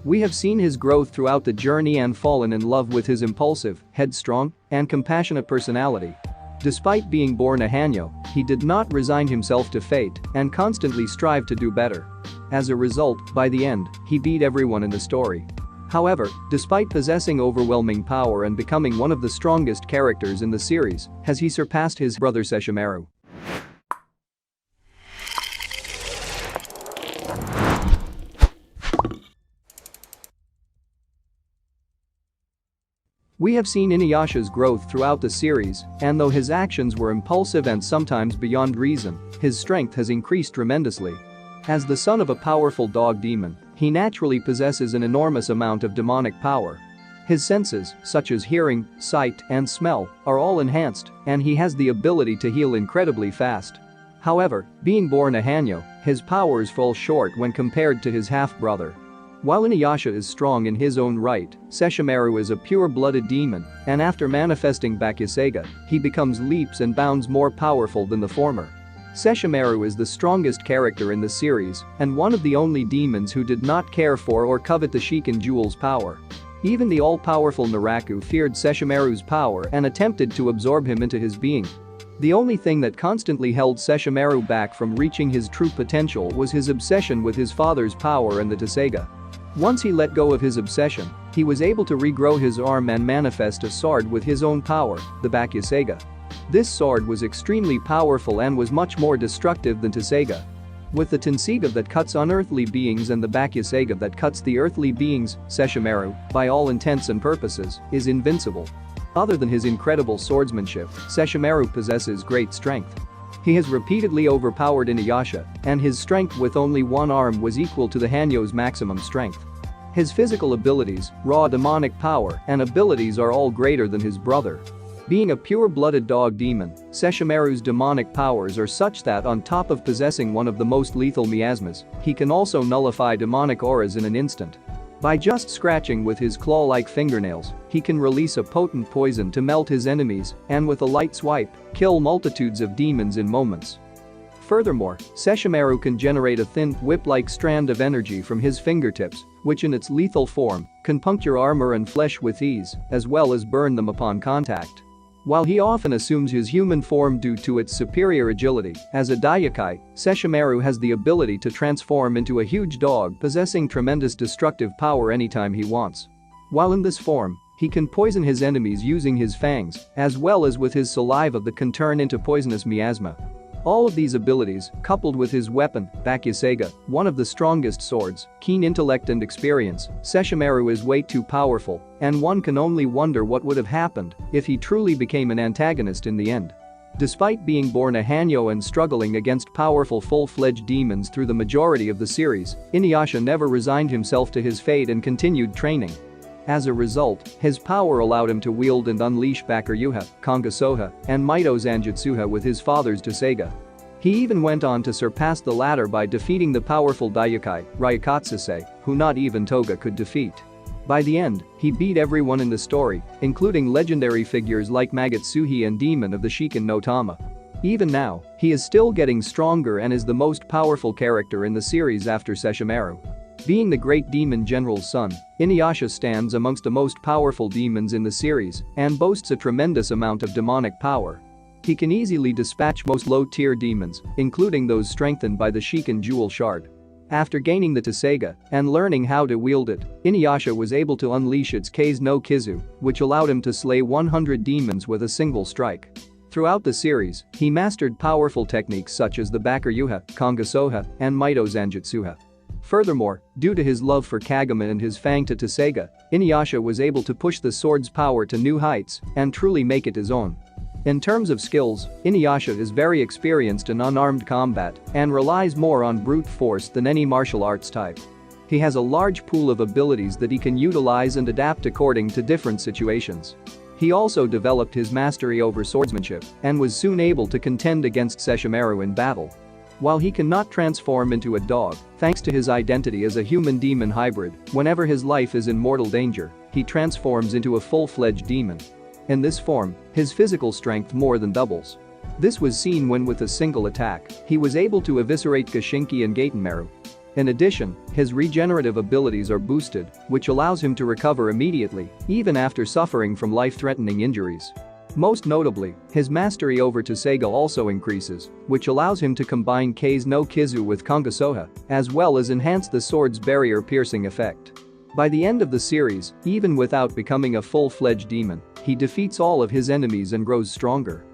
We have seen his growth throughout the journey and fallen in love with his impulsive, headstrong, and compassionate personality. Despite being born a Hanyo, he did not resign himself to fate and constantly strived to do better. As a result, by the end, he beat everyone in the story. However, despite possessing overwhelming power and becoming one of the strongest characters in the series, has he surpassed his brother Seshomaru? We have seen Inuyasha's growth throughout the series, and though his actions were impulsive and sometimes beyond reason, his strength has increased tremendously. As the son of a powerful dog demon, he naturally possesses an enormous amount of demonic power. His senses, such as hearing, sight, and smell, are all enhanced, and he has the ability to heal incredibly fast. However, being born a Hanyo, his powers fall short when compared to his half-brother. While Inuyasha is strong in his own right, Seshomaru is a pure-blooded demon, and after manifesting Bakuseiga, he becomes leaps and bounds more powerful than the former. Seshomaru is the strongest character in the series and one of the only demons who did not care for or covet the Shiken Jewel's power. Even the all-powerful Naraku feared Seshomaru's power and attempted to absorb him into his being. The only thing that constantly held Seshomaru back from reaching his true potential was his obsession with his father's power and the Tesseiga. Once he let go of his obsession, he was able to regrow his arm and manifest a sword with his own power, the Bakuseiga. This sword was extremely powerful and was much more destructive than Tesseiga. With the Tenseiga that cuts unearthly beings and the Bakuseiga that cuts the earthly beings, Seshomaru, by all intents and purposes, is invincible. Other than his incredible swordsmanship, Seshomaru possesses great strength. He has repeatedly overpowered Inuyasha, and his strength with only one arm was equal to the Hanyo's maximum strength. His physical abilities, raw demonic power, and abilities are all greater than his brother. Being a pure-blooded dog demon, Seshomaru's demonic powers are such that on top of possessing one of the most lethal miasmas, he can also nullify demonic auras in an instant. By just scratching with his claw-like fingernails, he can release a potent poison to melt his enemies and with a light swipe, kill multitudes of demons in moments. Furthermore, Seshomaru can generate a thin, whip-like strand of energy from his fingertips, which in its lethal form, can puncture armor and flesh with ease, as well as burn them upon contact. While he often assumes his human form due to its superior agility, as a Daiyakai, Seshomaru has the ability to transform into a huge dog possessing tremendous destructive power anytime he wants. While in this form, he can poison his enemies using his fangs, as well as with his saliva that can turn into poisonous miasma. All of these abilities, coupled with his weapon, Bakuseiga, one of the strongest swords, keen intellect and experience, Seshomaru is way too powerful, and one can only wonder what would have happened if he truly became an antagonist in the end. Despite being born a Hanyo and struggling against powerful full-fledged demons through the majority of the series, Inuyasha never resigned himself to his fate and continued training. As a result, his power allowed him to wield and unleash Bakuryuha, Kongosoha, and Mito Zanjutsuha with his father's Tesseiga. He even went on to surpass the latter by defeating the powerful Daiyakai, Ryukatsuse, who not even Toga could defeat. By the end, he beat everyone in the story, including legendary figures like Magatsuhi and Demon of the Shiken no Tama. Even now, he is still getting stronger and is the most powerful character in the series after Seshomaru. Being the great demon general's son, Inuyasha stands amongst the most powerful demons in the series and boasts a tremendous amount of demonic power. He can easily dispatch most low-tier demons, including those strengthened by the Shiken Jewel Shard. After gaining the Tesseiga and learning how to wield it, Inuyasha was able to unleash its Kei's no Kizu, which allowed him to slay 100 demons with a single strike. Throughout the series, he mastered powerful techniques such as the Bakuryuha, Kongosoha, and Mito Zanjutsuha. Furthermore, due to his love for Kagome and his Fangta Tesseiga, Inuyasha was able to push the sword's power to new heights and truly make it his own. In terms of skills, Inuyasha is very experienced in unarmed combat and relies more on brute force than any martial arts type. He has a large pool of abilities that he can utilize and adapt according to different situations. He also developed his mastery over swordsmanship and was soon able to contend against Seshomaru in battle. While he cannot transform into a dog, thanks to his identity as a human-demon hybrid, whenever his life is in mortal danger, he transforms into a full-fledged demon. In this form, his physical strength more than doubles. This was seen when with a single attack, he was able to eviscerate Kinshiki and Gatenmaru. In addition, his regenerative abilities are boosted, which allows him to recover immediately, even after suffering from life-threatening injuries. Most notably, his mastery over Tsuga also increases, which allows him to combine Kei's no Kizu with Kongosoha, as well as enhance the sword's barrier-piercing effect. By the end of the series, even without becoming a full-fledged demon, he defeats all of his enemies and grows stronger.